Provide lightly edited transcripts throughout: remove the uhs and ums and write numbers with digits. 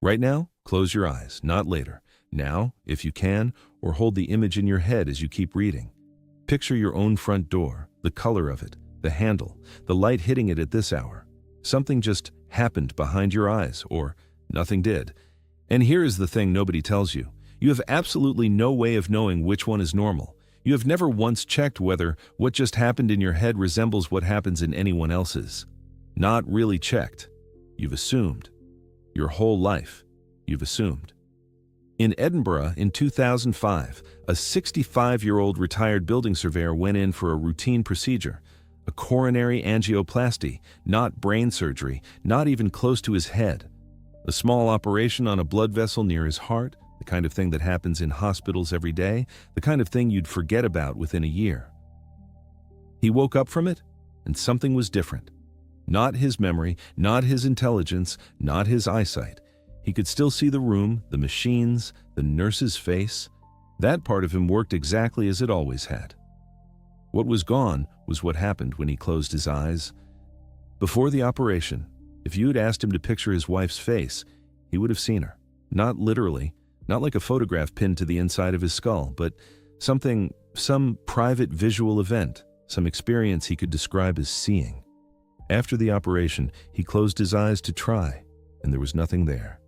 Right now, close your eyes, not later. Now, if you can, or hold the image in your head as you keep reading. Picture your own front door, the color of it, the handle, the light hitting it at this hour. Something just happened behind your eyes, or nothing did. And here is the thing nobody tells you. You have absolutely no way of knowing which one is normal. You have never once checked whether what just happened in your head resembles what happens in anyone else's. Not really checked. You've assumed. Your whole life, you've assumed. In Edinburgh in 2005, a 65-year-old retired building surveyor went in for a routine procedure, a coronary angioplasty, not brain surgery, not even close to his head. A small operation on a blood vessel near his heart, the kind of thing that happens in hospitals every day, the kind of thing you'd forget about within a year. He woke up from it, and something was different. Not his memory, not his intelligence, not his eyesight. He could still see the room, the machines, the nurse's face. That part of him worked exactly as it always had. What was gone was what happened when he closed his eyes. Before the operation, if you had asked him to picture his wife's face, he would have seen her. Not literally, not like a photograph pinned to the inside of his skull, but some private visual event, some experience he could describe as seeing. After the operation, he closed his eyes to try, and there was nothing there.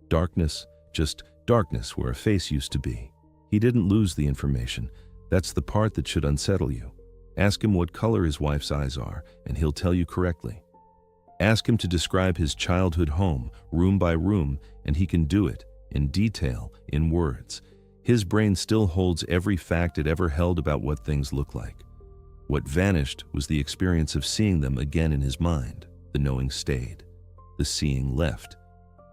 Darkness, just darkness where a face used to be. He didn't lose the information. That's the part that should unsettle you. Ask him what color his wife's eyes are, and he'll tell you correctly. Ask him to describe his childhood home, room by room, and he can do it, in detail, in words. His brain still holds every fact it ever held about what things look like. What vanished was the experience of seeing them again in his mind. The knowing stayed. The seeing left.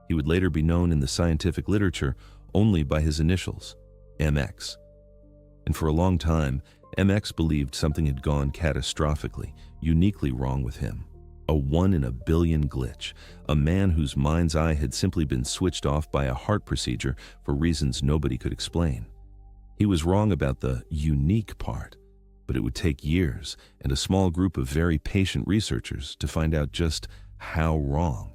He would later be known in the scientific literature only by his initials, MX. And for a long time, MX believed something had gone catastrophically, uniquely wrong with him. A 1 in a billion glitch. A man whose mind's eye had simply been switched off by a heart procedure for reasons nobody could explain. He was wrong about the unique part, but it would take years and a small group of very patient researchers to find out just how wrong.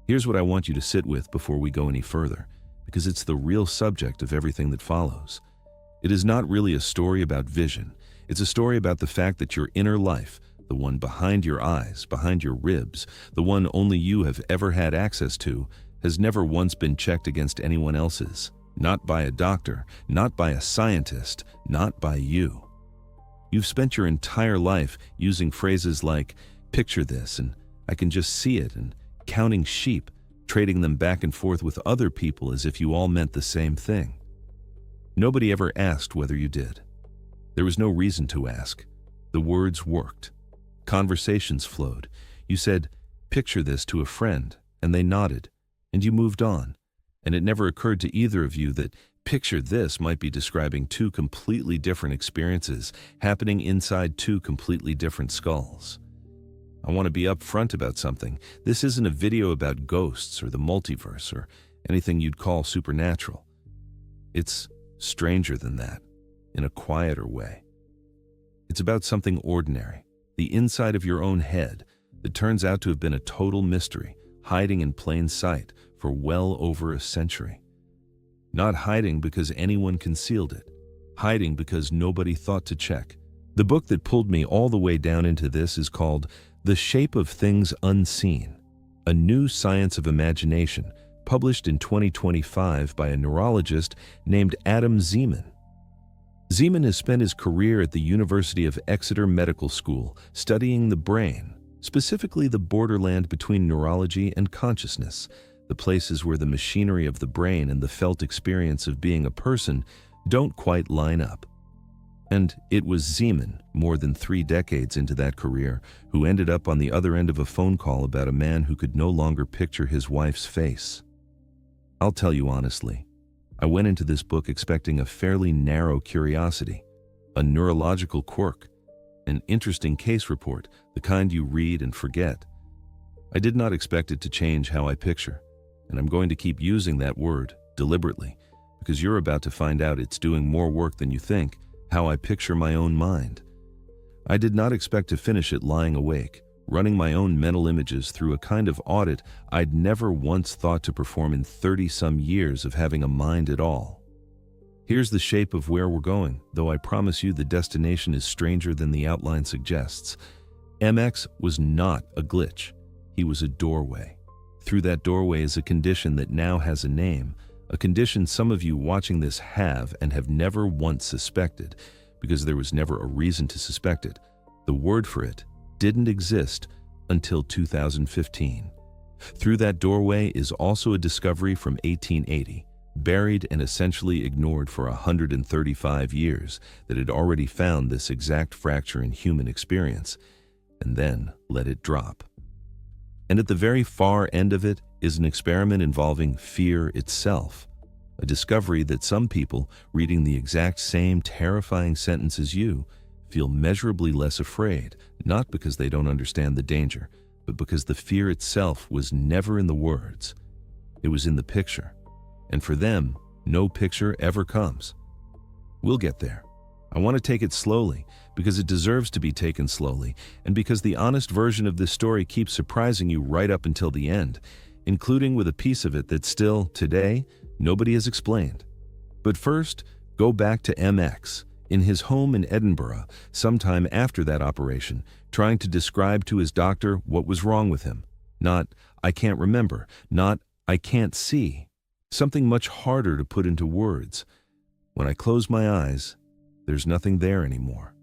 Here's what I want you to sit with before we go any further, because it's the real subject of everything that follows. It is not really a story about vision. It's a story about the fact that your inner life, the one behind your eyes, behind your ribs, the one only you have ever had access to, has never once been checked against anyone else's. Not by a doctor, not by a scientist, not by you. You've spent your entire life using phrases like, picture this, and I can just see it, and counting sheep, trading them back and forth with other people as if you all meant the same thing. Nobody ever asked whether you did. There was no reason to ask. The words worked. Conversations flowed. You said, picture this to a friend, and they nodded, and you moved on. And it never occurred to either of you that picture this might be describing two completely different experiences happening inside two completely different skulls. I want to be upfront about something. This isn't a video about ghosts or the multiverse or anything you'd call supernatural. It's stranger than that, in a quieter way. It's about something ordinary, the inside of your own head, that turns out to have been a total mystery, hiding in plain sight for well over a century. Not hiding because anyone concealed it, hiding because nobody thought to check. The book that pulled me all the way down into this is called The Shape of Things Unseen, a new science of imagination, published in 2025 by a neurologist named Adam Zeman. Zeman has spent his career at the University of Exeter Medical School studying the brain, specifically the borderland between neurology and consciousness, the places where the machinery of the brain and the felt experience of being a person don't quite line up. And it was Zeman, more than 3 decades into that career, who ended up on the other end of a phone call about a man who could no longer picture his wife's face. I'll tell you honestly, I went into this book expecting a fairly narrow curiosity, a neurological quirk, an interesting case report, the kind you read and forget. I did not expect it to change how I picture, and I'm going to keep using that word deliberately, because you're about to find out it's doing more work than you think, how I picture my own mind. I did not expect to finish it lying awake, running my own mental images through a kind of audit I'd never once thought to perform in 30-some years of having a mind at all. Here's the shape of where we're going, though I promise you the destination is stranger than the outline suggests. MX was not a glitch. He was a doorway. Through that doorway is a condition that now has a name, a condition some of you watching this have and have never once suspected, because there was never a reason to suspect it. The word for it didn't exist until 2015. Through that doorway is also a discovery from 1880, buried and essentially ignored for 135 years, that had already found this exact fracture in human experience, and then let it drop. And at the very far end of it is an experiment involving fear itself, a discovery that some people, reading the exact same terrifying sentence as you, feel measurably less afraid, not because they don't understand the danger, but because the fear itself was never in the words. It was in the picture. And for them, no picture ever comes. We'll get there. I want to take it slowly, because it deserves to be taken slowly, and because the honest version of this story keeps surprising you right up until the end, including with a piece of it that still, today, nobody has explained. But first, go back to MX, in his home in Edinburgh, sometime after that operation, trying to describe to his doctor what was wrong with him. Not, "I can't remember," not, "I can't see." Something much harder to put into words. "When I close my eyes, there's nothing there anymore."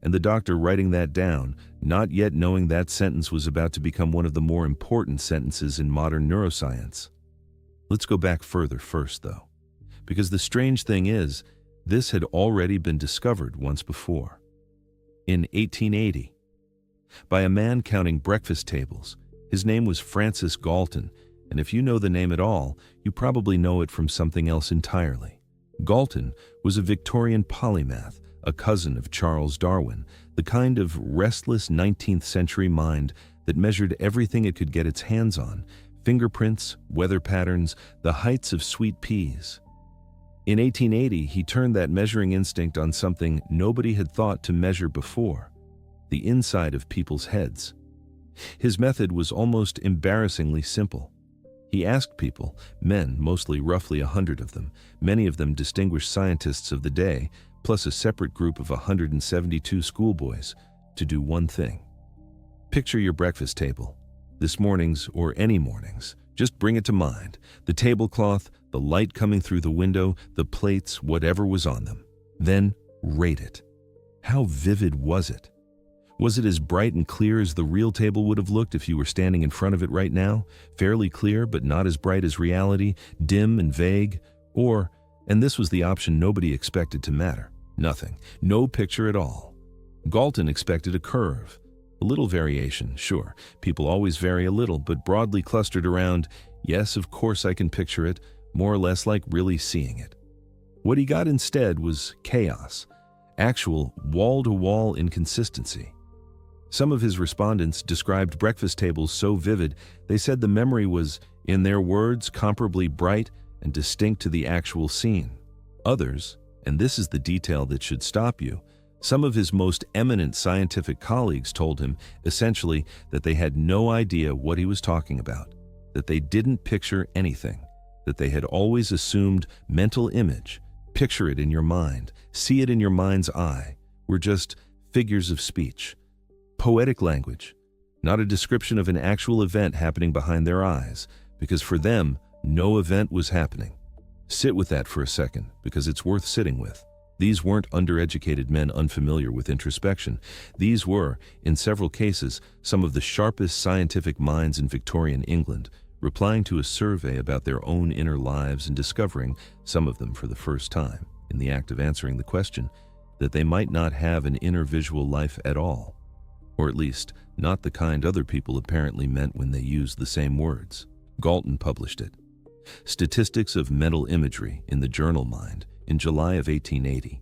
And the doctor writing that down, not yet knowing that sentence was about to become one of the more important sentences in modern neuroscience. Let's go back further first, though, because the strange thing is, this had already been discovered once before. In 1880, by a man counting breakfast tables. His name was Francis Galton, and if you know the name at all, you probably know it from something else entirely. Galton was a Victorian polymath, a cousin of Charles Darwin, the kind of restless 19th century mind that measured everything it could get its hands on: fingerprints, weather patterns, the heights of sweet peas. In 1880, he turned that measuring instinct on something nobody had thought to measure before: the inside of people's heads. His method was almost embarrassingly simple. He asked people, men, mostly roughly 100 of them, many of them distinguished scientists of the day, plus a separate group of 172 schoolboys, to do one thing. Picture your breakfast table, this morning's or any morning's. Just bring it to mind: the tablecloth, the light coming through the window, the plates, whatever was on them. Then rate it. How vivid was it? Was it as bright and clear as the real table would have looked if you were standing in front of it right now? Fairly clear, but not as bright as reality, dim and vague? Or, and this was the option nobody expected to matter, nothing, no picture at all. Galton expected a curve. A little variation, sure. People always vary a little, but broadly clustered around, yes, of course I can picture it, more or less like really seeing it. What he got instead was chaos, actual wall-to-wall inconsistency. Some of his respondents described breakfast tables so vivid they said the memory was, in their words, comparably bright and distinct to the actual scene. Others, and this is the detail that should stop you, some of his most eminent scientific colleagues told him, essentially, that they had no idea what he was talking about, that they didn't picture anything, that they had always assumed mental image, picture it in your mind, see it in your mind's eye, were just figures of speech. Poetic language, not a description of an actual event happening behind their eyes, because for them, no event was happening. Sit with that for a second, because it's worth sitting with. These weren't undereducated men unfamiliar with introspection. These were, in several cases, some of the sharpest scientific minds in Victorian England, replying to a survey about their own inner lives and discovering, some of them for the first time, in the act of answering the question, that they might not have an inner visual life at all. Or at least, not the kind other people apparently meant when they used the same words. Galton published it. Statistics of Mental Imagery in the journal Mind in July of 1880.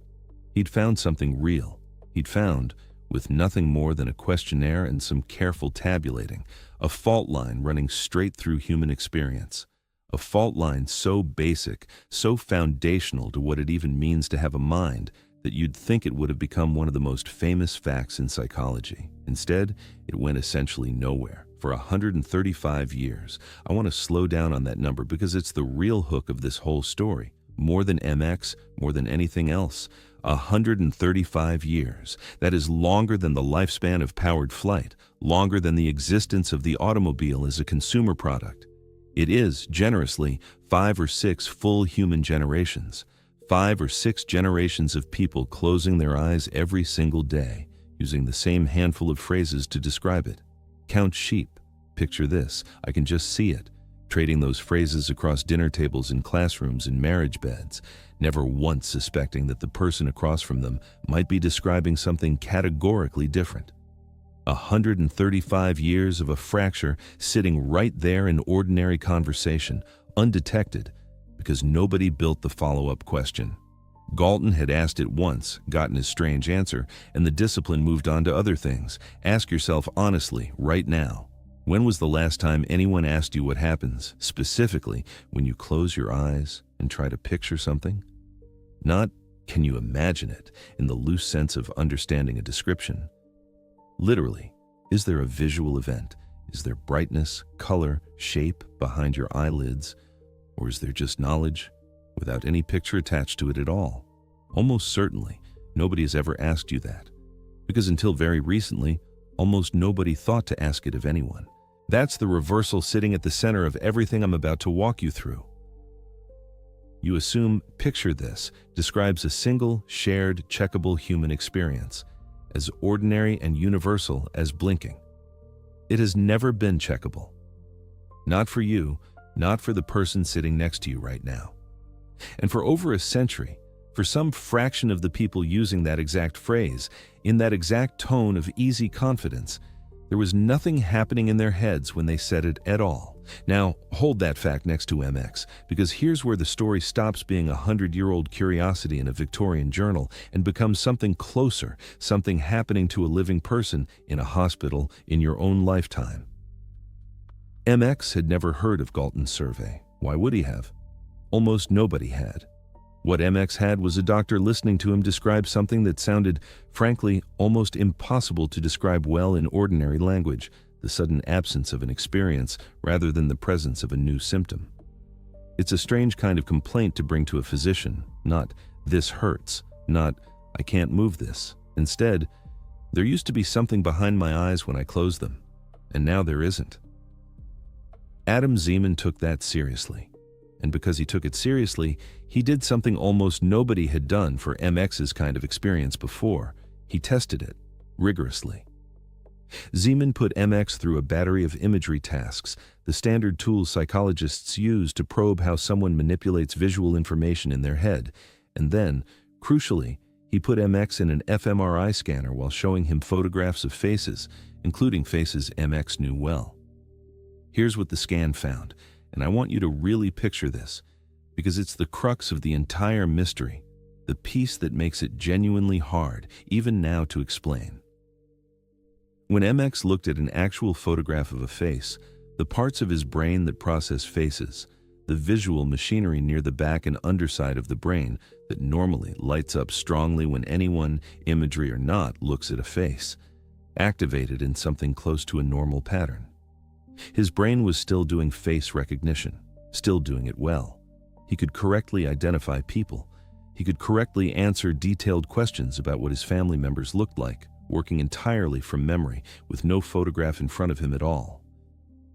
He'd found something real. He'd found, with nothing more than a questionnaire and some careful tabulating, a fault line running straight through human experience. A fault line so basic, so foundational to what it even means to have a mind, that you'd think it would have become one of the most famous facts in psychology. Instead, it went essentially nowhere. For 135 years. I want to slow down on that number because it's the real hook of this whole story. More than MX, more than anything else. 135 years. That is longer than the lifespan of powered flight, longer than the existence of the automobile as a consumer product. It is, generously, 5 or 6 full human generations. 5 or 6 generations of people closing their eyes every single day, using the same handful of phrases to describe it. Count sheep. Picture this. I can just see it. Trading those phrases across dinner tables in classrooms and marriage beds, never once suspecting that the person across from them might be describing something categorically different. 135 years of a fracture sitting right there in ordinary conversation, undetected, because nobody built the follow-up question. Galton had asked it once, gotten his strange answer, and the discipline moved on to other things. Ask yourself honestly, right now, when was the last time anyone asked you what happens, specifically when you close your eyes and try to picture something? Not, can you imagine it, in the loose sense of understanding a description. Literally, is there a visual event? Is there brightness, color, shape behind your eyelids? Or is there just knowledge, without any picture attached to it at all? Almost certainly, nobody has ever asked you that. Because until very recently, almost nobody thought to ask it of anyone. That's the reversal sitting at the center of everything I'm about to walk you through. You assume picture this describes a single, shared, checkable human experience, as ordinary and universal as blinking. It has never been checkable. Not for you, not for the person sitting next to you right now. And for over a century, for some fraction of the people using that exact phrase, in that exact tone of easy confidence, there was nothing happening in their heads when they said it at all. Now, hold that fact next to MX, because here's where the story stops being a 100-year-old curiosity in a Victorian journal and becomes something closer, something happening to a living person in a hospital in your own lifetime. MX had never heard of Galton's survey. Why would he have? Almost nobody had. What MX had was a doctor listening to him describe something that sounded, frankly, almost impossible to describe well in ordinary language, the sudden absence of an experience rather than the presence of a new symptom. It's a strange kind of complaint to bring to a physician, not, "This hurts," not, "I can't move this." Instead, "There used to be something behind my eyes when I closed them, and now there isn't." Adam Zeman took that seriously. And because he took it seriously, he did something almost nobody had done for MX's kind of experience before. He tested it, rigorously. Zeman put MX through a battery of imagery tasks, the standard tools psychologists use to probe how someone manipulates visual information in their head. And then, crucially, he put MX in an fMRI scanner while showing him photographs of faces, including faces MX knew well. Here's what the scan found. And I want you to really picture this, because it's the crux of the entire mystery, the piece that makes it genuinely hard, even now, to explain. When MX looked at an actual photograph of a face, the parts of his brain that process faces, the visual machinery near the back and underside of the brain that normally lights up strongly when anyone, imagery or not, looks at a face, activated in something close to a normal pattern. His brain was still doing face recognition, still doing it well. He could correctly identify people. He could correctly answer detailed questions about what his family members looked like, working entirely from memory, with no photograph in front of him at all.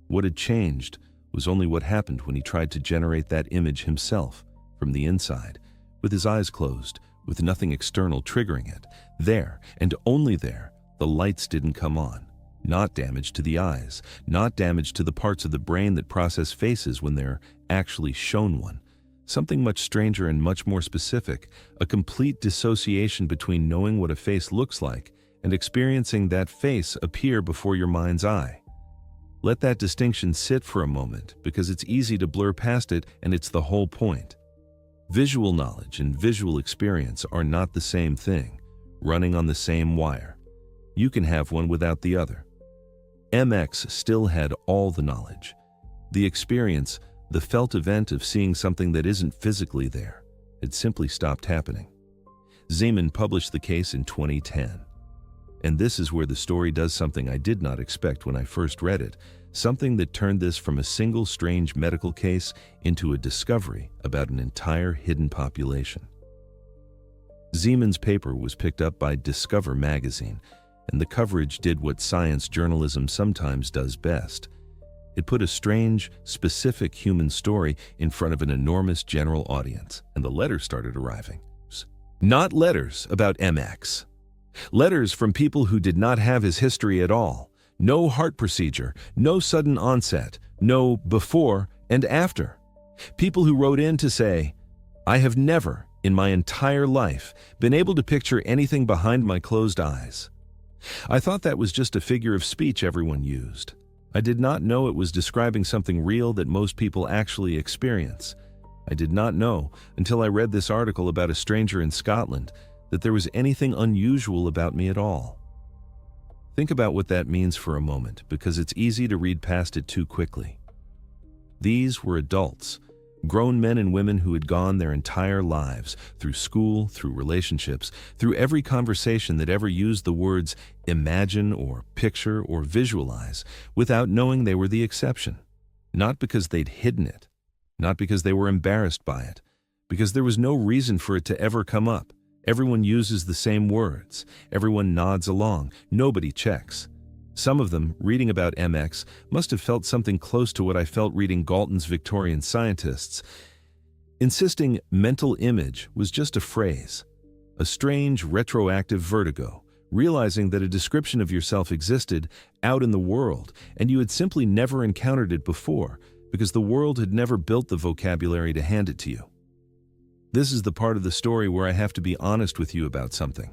What had changed was only what happened when he tried to generate that image himself, from the inside, with his eyes closed, with nothing external triggering it. There, and only there, the lights didn't come on. Not damage to the eyes, not damage to the parts of the brain that process faces when they're actually shown one. Something much stranger and much more specific, a complete dissociation between knowing what a face looks like and experiencing that face appear before your mind's eye. Let that distinction sit for a moment, because it's easy to blur past it, and it's the whole point. Visual knowledge and visual experience are not the same thing, running on the same wire. You can have one without the other. MX still had all the knowledge, the experience, the felt event of seeing something that isn't physically there. It simply stopped happening. Zeman published the case in 2010. And this is where the story does something I did not expect when I first read it, something that turned this from a single strange medical case into a discovery about an entire hidden population. Zeman's paper was picked up by Discover magazine, and the coverage did what science journalism sometimes does best. It put a strange, specific human story in front of an enormous general audience, and the letters started arriving. Not letters about MX. Letters from people who did not have his history at all. No heart procedure, no sudden onset, no before and after. People who wrote in to say, "I have never, in my entire life, been able to picture anything behind my closed eyes." I thought that was just a figure of speech everyone used. I did not know it was describing something real that most people actually experience. I did not know, until I read this article about a stranger in Scotland, that there was anything unusual about me at all. Think about what that means for a moment, because it's easy to read past it too quickly. These were adults, grown men and women who had gone their entire lives, through school, through relationships, through every conversation that ever used the words imagine or picture or visualize, without knowing they were the exception. Not because they'd hidden it, not because they were embarrassed by it, because there was no reason for it to ever come up. Everyone uses the same words. Everyone nods along. Nobody checks. Some of them, reading about MX, must have felt something close to what I felt reading Galton's Victorian Scientists, insisting mental image was just a phrase, a strange retroactive vertigo, realizing that a description of yourself existed out in the world and you had simply never encountered it before because the world had never built the vocabulary to hand it to you. This is the part of the story where I have to be honest with you about something,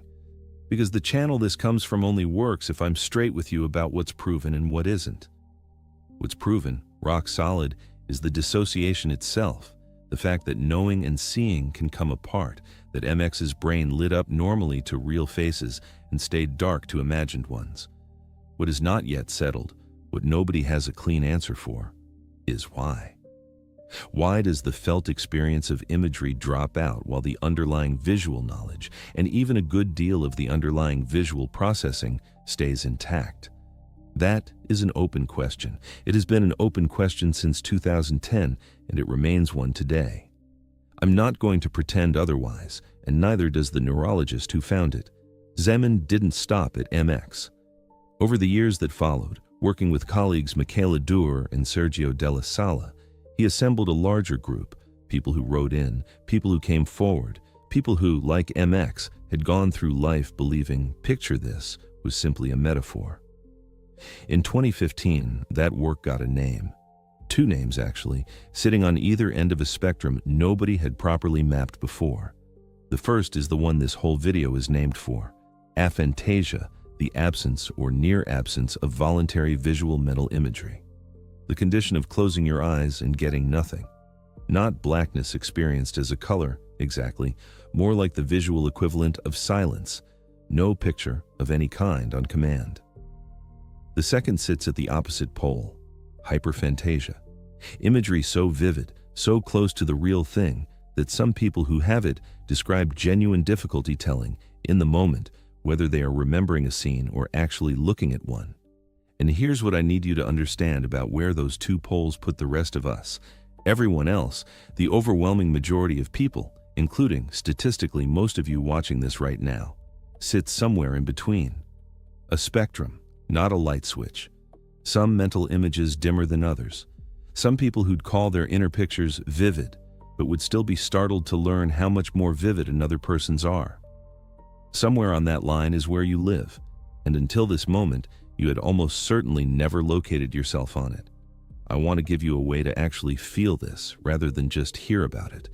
because the channel this comes from only works if I'm straight with you about what's proven and what isn't. What's proven, rock solid, is the dissociation itself, the fact that knowing and seeing can come apart, that MX's brain lit up normally to real faces and stayed dark to imagined ones. What is not yet settled, what nobody has a clean answer for, is why. Why does the felt experience of imagery drop out while the underlying visual knowledge, and even a good deal of the underlying visual processing, stays intact? That is an open question. It has been an open question since 2010, and it remains one today. I'm not going to pretend otherwise, and neither does the neurologist who found it. Zeman didn't stop at MX. Over the years that followed, working with colleagues Michaela Dürr and Sergio Della Sala, he assembled a larger group, people who wrote in, people who came forward, people who, like MX, had gone through life believing "picture this" was simply a metaphor. In 2015, that work got a name. Two names, actually, sitting on either end of a spectrum nobody had properly mapped before. The first is the one this whole video is named for: aphantasia, the absence or near absence of voluntary visual mental imagery. The condition of closing your eyes and getting nothing. Not blackness experienced as a color, exactly, more like the visual equivalent of silence, no picture of any kind on command. The second sits at the opposite pole, hyperphantasia. Imagery so vivid, so close to the real thing, that some people who have it describe genuine difficulty telling, in the moment, whether they are remembering a scene or actually looking at one. And here's what I need you to understand about where those two poles put the rest of us. Everyone else, the overwhelming majority of people, including, statistically, most of you watching this right now, sits somewhere in between. A spectrum, not a light switch. Some mental images dimmer than others. Some people who'd call their inner pictures vivid, but would still be startled to learn how much more vivid another person's are. Somewhere on that line is where you live, and until this moment, you had almost certainly never located yourself on it. I want to give you a way to actually feel this rather than just hear about it,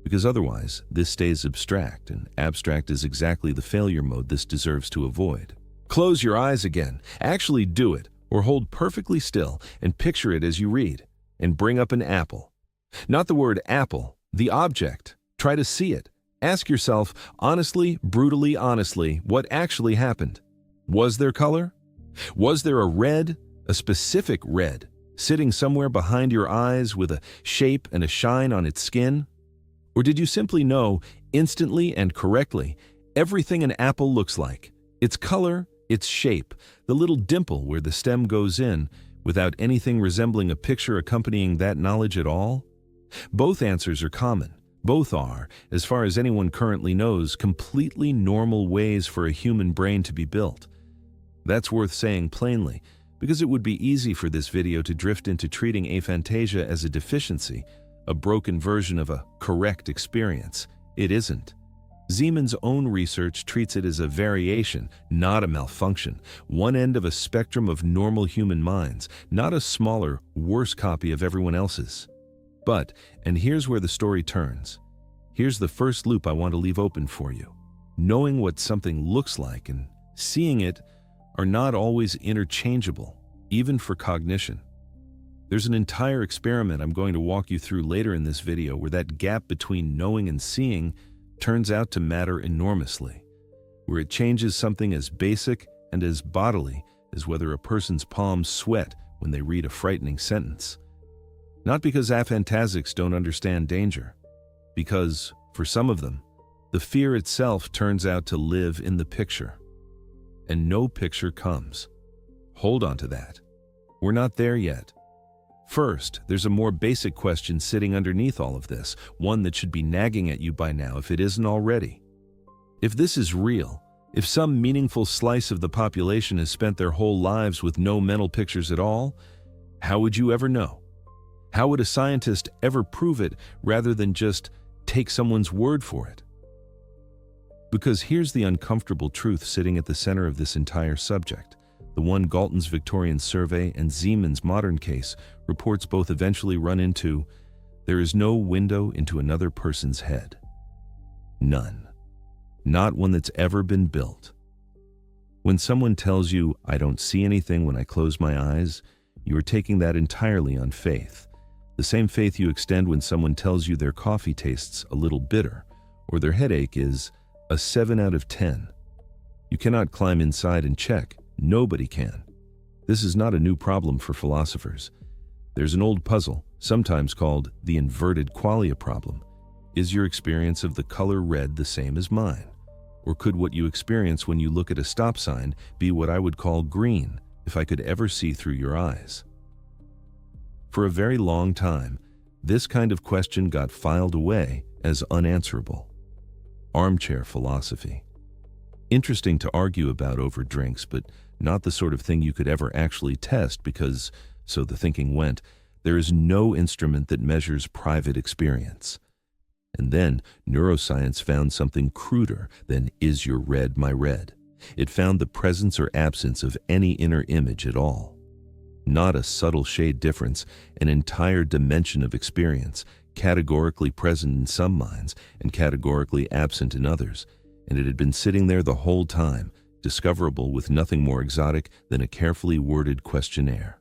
because otherwise this stays abstract, and abstract is exactly the failure mode this deserves to avoid. Close your eyes again, actually do it, or hold perfectly still and picture it as you read, and bring up an apple. Not the word apple, the object. Try to see it. Ask yourself, honestly, brutally honestly, what actually happened. Was there color? Was there a red, a specific red, sitting somewhere behind your eyes with a shape and a shine on its skin? Or did you simply know, instantly and correctly, Everything an apple looks like. Its color, its shape, the little dimple where the stem goes in, without anything resembling a picture accompanying that knowledge at all? Both answers are common. Both are, as far as anyone currently knows, completely normal ways for a human brain to be built. That's worth saying plainly, because it would be easy for this video to drift into treating aphantasia as a deficiency, a broken version of a correct experience. It isn't. Zeman's own research treats it as a variation, not a malfunction, one end of a spectrum of normal human minds, not a smaller, worse copy of everyone else's. But, and here's where the story turns. Here's the first loop I want to leave open for you. Knowing what something looks like and seeing it are not always interchangeable, even for cognition. There's an entire experiment I'm going to walk you through later in this video where that gap between knowing and seeing turns out to matter enormously, where it changes something as basic and as bodily as whether a person's palms sweat when they read a frightening sentence. Not because aphantasics don't understand danger, because, for some of them, the fear itself turns out to live in the picture. And no picture comes. Hold on to that. We're not there yet. First, there's a more basic question sitting underneath all of this, one that should be nagging at you by now if it isn't already. If this is real, if some meaningful slice of the population has spent their whole lives with no mental pictures at all, how would you ever know? How would a scientist ever prove it rather than just take someone's word for it? Because here's the uncomfortable truth sitting at the center of this entire subject. The one Galton's Victorian survey and Zeman's modern case reports both eventually run into: there is no window into another person's head. None. Not one that's ever been built. When someone tells you, "I don't see anything when I close my eyes," you are taking that entirely on faith. The same faith you extend when someone tells you their coffee tastes a little bitter, or their headache is a 7 out of 10. You cannot climb inside and check. Nobody can. This is not a new problem for philosophers. There's an old puzzle, sometimes called the inverted qualia problem. Is your experience of the color red the same as mine? Or could what you experience when you look at a stop sign be what I would call green if I could ever see through your eyes? For a very long time, this kind of question got filed away as unanswerable. Armchair philosophy. Interesting to argue about over drinks, but not the sort of thing you could ever actually test because, so the thinking went, there is no instrument that measures private experience. And then neuroscience found something cruder than "is your red my red?" It found the presence or absence of any inner image at all. Not a subtle shade difference, an entire dimension of experience, categorically present in some minds and categorically absent in others, and it had been sitting there the whole time, discoverable with nothing more exotic than a carefully worded questionnaire.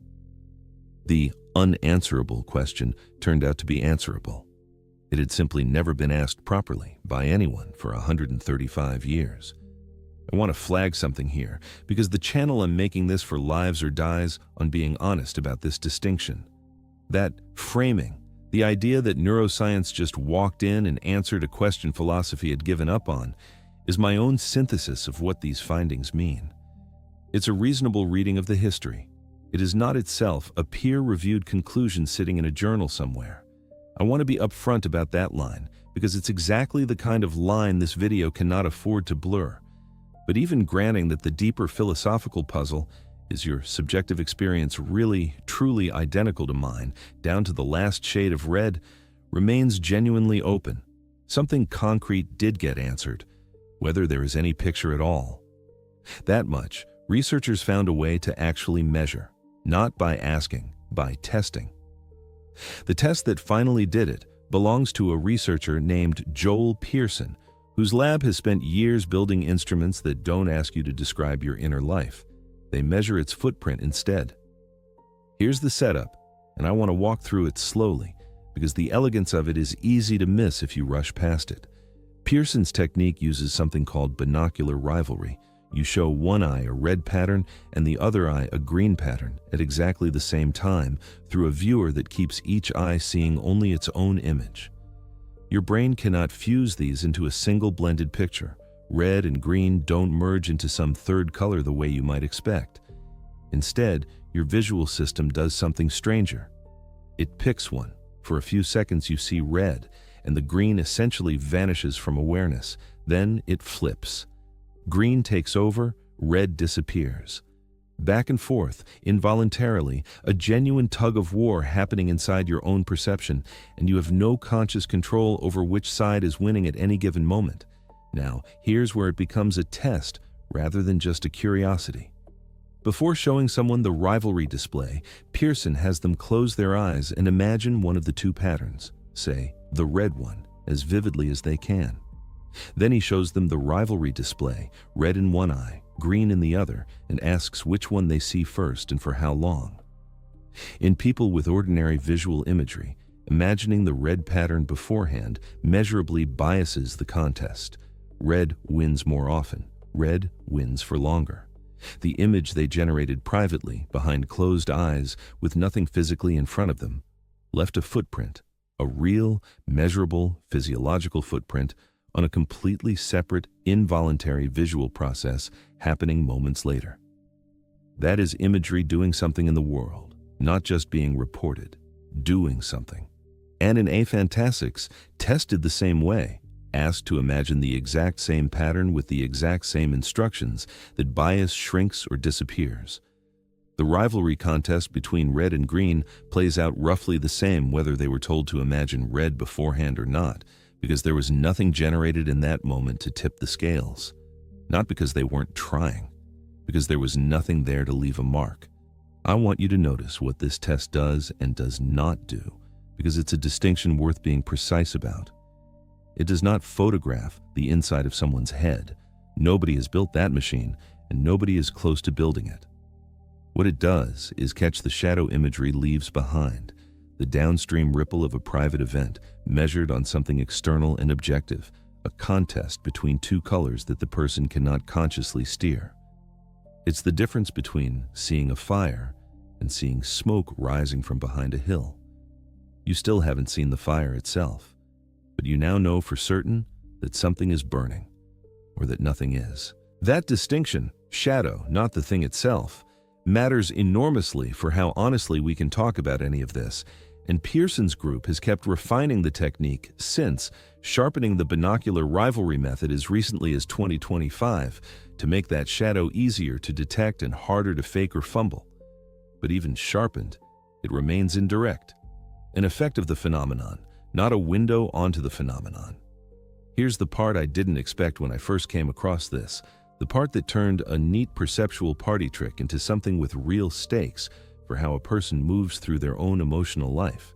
The unanswerable question turned out to be answerable. It had simply never been asked properly by anyone for 135 years. I want to flag something here, because the channel I'm making this for lives or dies on being honest about this distinction. That framing, the idea that neuroscience just walked in and answered a question philosophy had given up on, is my own synthesis of what these findings mean. It's a reasonable reading of the history. It is not itself a peer-reviewed conclusion sitting in a journal somewhere. I want to be upfront about that line, because it's exactly the kind of line this video cannot afford to blur. But even granting that the deeper philosophical puzzle is your subjective experience really, truly identical to mine, down to the last shade of red, remains genuinely open. Something concrete did get answered, whether there is any picture at all. That much, researchers found a way to actually measure, not by asking, by testing. The test that finally did it belongs to a researcher named Joel Pearson, whose lab has spent years building instruments that don't ask you to describe your inner life. They measure its footprint instead. Here's the setup, and I want to walk through it slowly, because the elegance of it is easy to miss if you rush past it. Pearson's technique uses something called binocular rivalry. You show one eye a red pattern and the other eye a green pattern at exactly the same time through a viewer that keeps each eye seeing only its own image. Your brain cannot fuse these into a single blended picture. red and green don't merge into some third color the way you might expect. Instead, your visual system does something stranger. It picks one. For a few seconds you see red, and the green essentially vanishes from awareness. Then it flips. Green takes over, red disappears. Back and forth, involuntarily, a genuine tug of war happening inside your own perception, and you have no conscious control over which side is winning at any given moment. Now, here's where it becomes a test rather than just a curiosity. Before showing someone the rivalry display, Pearson has them close their eyes and imagine one of the two patterns, say, the red one, as vividly as they can. Then he shows them the rivalry display, red in one eye, green in the other, and asks which one they see first and for how long. In people with ordinary visual imagery, imagining the red pattern beforehand measurably biases the contest. Red wins more often. Red wins for longer. The image they generated privately, behind closed eyes, with nothing physically in front of them, left a footprint, a real, measurable, physiological footprint on a completely separate, involuntary visual process happening moments later. That is imagery doing something in the world, not just being reported, doing something. And in aphantastics, tested the same way, asked to imagine the exact same pattern with the exact same instructions, that bias shrinks or disappears. The rivalry contest between red and green plays out roughly the same whether they were told to imagine red beforehand or not, because there was nothing generated in that moment to tip the scales. Not because they weren't trying, because there was nothing there to leave a mark. I want you to notice what this test does and does not do, because it's a distinction worth being precise about. It does not photograph the inside of someone's head. Nobody has built that machine, and nobody is close to building it. What it does is catch the shadow imagery leaves behind, the downstream ripple of a private event measured on something external and objective, a contest between two colors that the person cannot consciously steer. It's the difference between seeing a fire and seeing smoke rising from behind a hill. You still haven't seen the fire itself, but you now know for certain that something is burning, or that nothing is. That distinction, shadow, not the thing itself, matters enormously for how honestly we can talk about any of this, and Pearson's group has kept refining the technique since, sharpening the binocular rivalry method as recently as 2025 to make that shadow easier to detect and harder to fake or fumble. But even sharpened, it remains indirect, an effect of the phenomenon, not a window onto the phenomenon. Here's the part I didn't expect when I first came across this, the part that turned a neat perceptual party trick into something with real stakes for how a person moves through their own emotional life.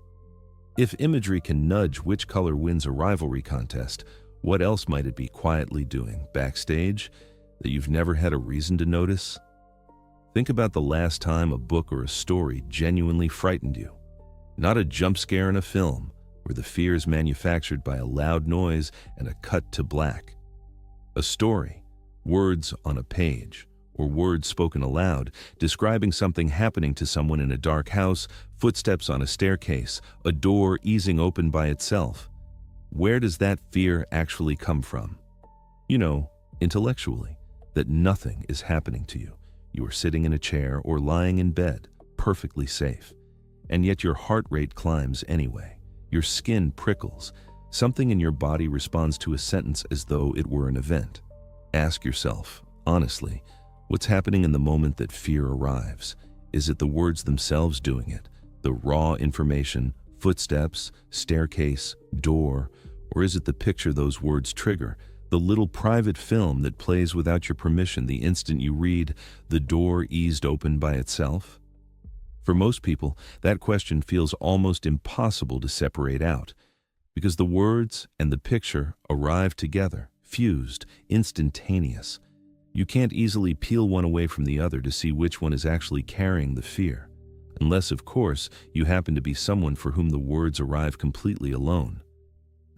If imagery can nudge which color wins a rivalry contest, what else might it be quietly doing backstage that you've never had a reason to notice? Think about the last time a book or a story genuinely frightened you. Not a jump scare in a film, where the fear is manufactured by a loud noise and a cut to black. A story, words on a page, or words spoken aloud, describing something happening to someone in a dark house, footsteps on a staircase, a door easing open by itself. Where does that fear actually come from? You know, intellectually, that nothing is happening to you. You are sitting in a chair or lying in bed, perfectly safe. And yet your heart rate climbs anyway. Your skin prickles. Something in your body responds to a sentence as though it were an event. Ask yourself, honestly, what's happening in the moment that fear arrives? Is it the words themselves doing it? The raw information, footsteps, staircase, door? Or is it the picture those words trigger? The little private film that plays without your permission the instant you read, "The door eased open by itself"? For most people, that question feels almost impossible to separate out, because the words and the picture arrive together, fused, instantaneous. You can't easily peel one away from the other to see which one is actually carrying the fear, unless, of course, you happen to be someone for whom the words arrive completely alone.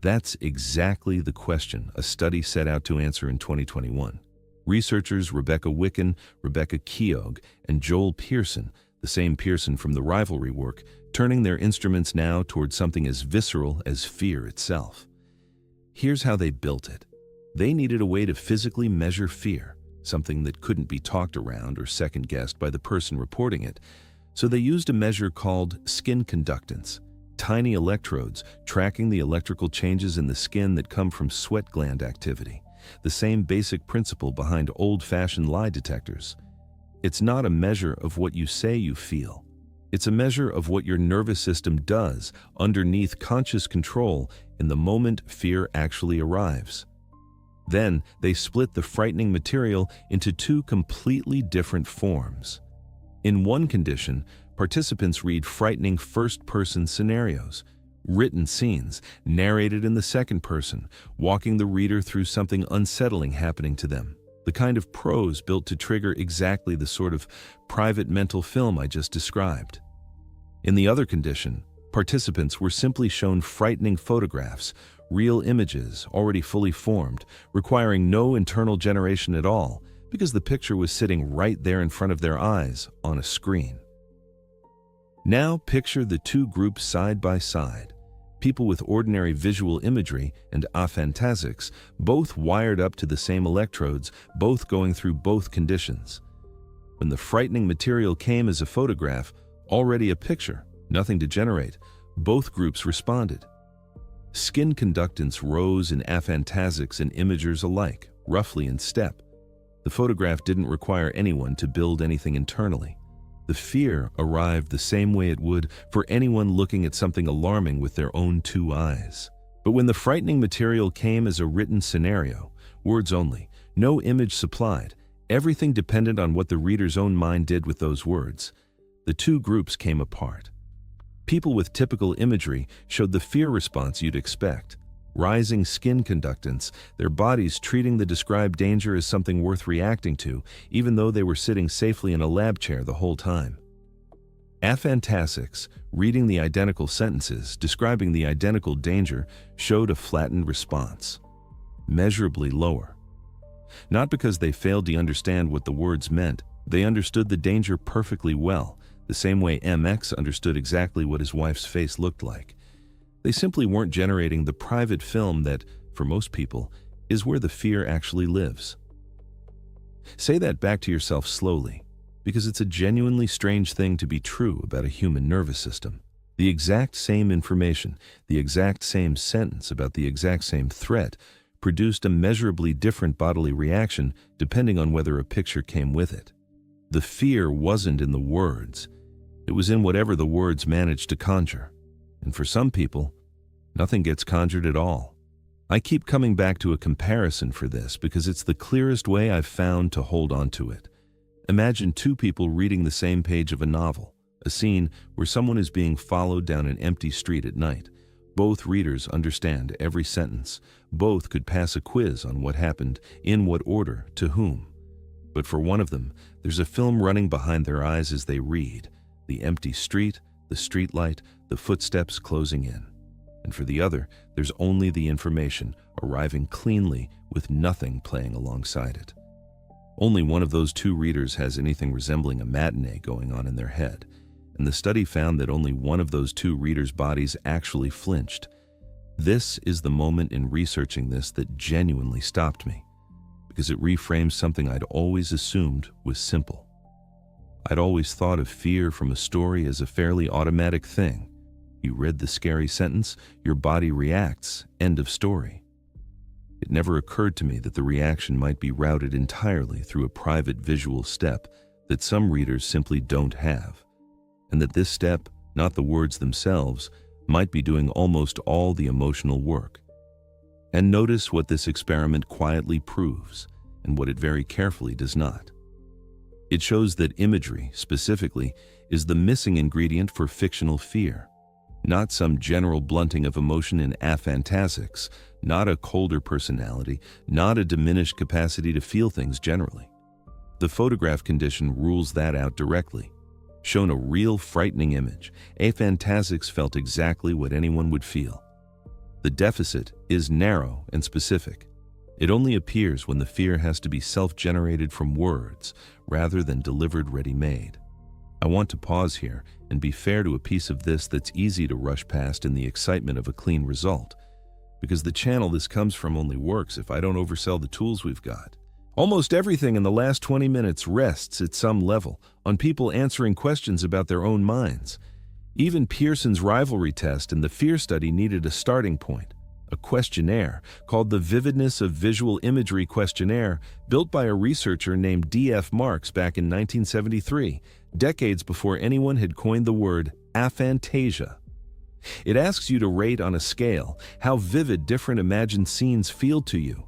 That's exactly the question a study set out to answer in 2021. Researchers Rebecca Wicken, Rebecca Keogh, and Joel Pearson, the same Pearson from the rivalry work, turning their instruments now toward something as visceral as fear itself. Here's how they built it. They needed a way to physically measure fear, something that couldn't be talked around or second-guessed by the person reporting it. So they used a measure called skin conductance, tiny electrodes tracking the electrical changes in the skin that come from sweat gland activity, the same basic principle behind old-fashioned lie detectors. It's not a measure of what you say you feel. It's a measure of what your nervous system does underneath conscious control in the moment fear actually arrives. Then they split the frightening material into two completely different forms. In one condition, participants read frightening first-person scenarios, written scenes, narrated in the second person, walking the reader through something unsettling happening to them, the kind of prose built to trigger exactly the sort of private mental film I just described. In the other condition, participants were simply shown frightening photographs, real images already fully formed, requiring no internal generation at all, because the picture was sitting right there in front of their eyes on a screen. Now picture the two groups side by side, people with ordinary visual imagery and aphantasics, both wired up to the same electrodes, both going through both conditions. When the frightening material came as a photograph, already a picture, nothing to generate, both groups responded. Skin conductance rose in aphantasics and imagers alike, roughly in step. The photograph didn't require anyone to build anything internally. The fear arrived the same way it would for anyone looking at something alarming with their own two eyes. But when the frightening material came as a written scenario, words only, no image supplied, everything dependent on what the reader's own mind did with those words, the two groups came apart. People with typical imagery showed the fear response you'd expect. Rising skin conductance, their bodies treating the described danger as something worth reacting to, even though they were sitting safely in a lab chair the whole time. Aphantasics, reading the identical sentences, describing the identical danger, showed a flattened response, measurably lower. Not because they failed to understand what the words meant, they understood the danger perfectly well, the same way MX understood exactly what his wife's face looked like. They simply weren't generating the private film that, for most people, is where the fear actually lives. Say that back to yourself slowly, because it's a genuinely strange thing to be true about a human nervous system. The exact same information, the exact same sentence about the exact same threat, produced a measurably different bodily reaction depending on whether a picture came with it. The fear wasn't in the words. It was in whatever the words managed to conjure. And for some people, nothing gets conjured at all. I keep coming back to a comparison for this because it's the clearest way I've found to hold on to it. Imagine two people reading the same page of a novel, a scene where someone is being followed down an empty street at night. Both readers understand every sentence. Both could pass a quiz on what happened, in what order, to whom. But for one of them, there's a film running behind their eyes as they read. The empty street, the streetlight, the footsteps closing in. And for the other, there's only the information arriving cleanly with nothing playing alongside it. Only one of those two readers has anything resembling a matinee going on in their head, and the study found that only one of those two readers' bodies actually flinched. This is the moment in researching this that genuinely stopped me, because it reframes something I'd always assumed was simple. I'd always thought of fear from a story as a fairly automatic thing. You read the scary sentence, your body reacts, end of story. It never occurred to me that the reaction might be routed entirely through a private visual step that some readers simply don't have, and that this step, not the words themselves, might be doing almost all the emotional work. And notice what this experiment quietly proves, and what it very carefully does not. It shows that imagery, specifically, is the missing ingredient for fictional fear. Not some general blunting of emotion in aphantasics, not a colder personality, not a diminished capacity to feel things generally. The photograph condition rules that out directly. Shown a real frightening image, aphantasics felt exactly what anyone would feel. The deficit is narrow and specific. It only appears when the fear has to be self-generated from words rather than delivered ready-made. I want to pause here and be fair to a piece of this that's easy to rush past in the excitement of a clean result. because the channel this comes from only works if I don't oversell the tools we've got. Almost everything in the last 20 minutes rests at some level on people answering questions about their own minds. Even Pearson's rivalry test and the fear study needed a starting point, a questionnaire called the Vividness of Visual Imagery Questionnaire, built by a researcher named D.F. Marks back in 1973, decades before anyone had coined the word aphantasia. It asks you to rate on a scale how vivid different imagined scenes feel to you.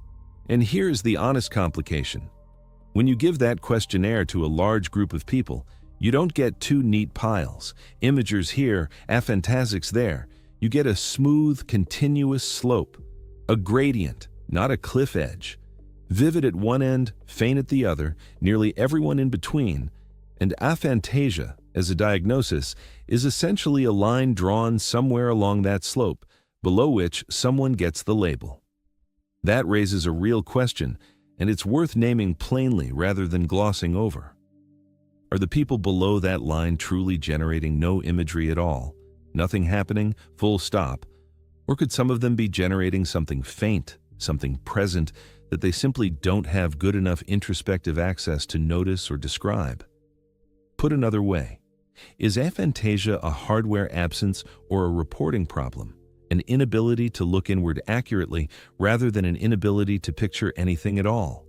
And here's the honest complication. When you give that questionnaire to a large group of people, you don't get two neat piles, imagers here, aphantasics there. You get a smooth, continuous slope, a gradient, not a cliff edge. Vivid at one end, faint at the other, nearly everyone in between. And aphantasia, as a diagnosis, is essentially a line drawn somewhere along that slope, below which someone gets the label. That raises a real question, and it's worth naming plainly rather than glossing over. Are the people below that line truly generating no imagery at all? Nothing happening, full stop? Or could some of them be generating something faint, something present, that they simply don't have good enough introspective access to notice or describe? Put another way, is aphantasia a hardware absence or a reporting problem? An inability to look inward accurately rather than an inability to picture anything at all?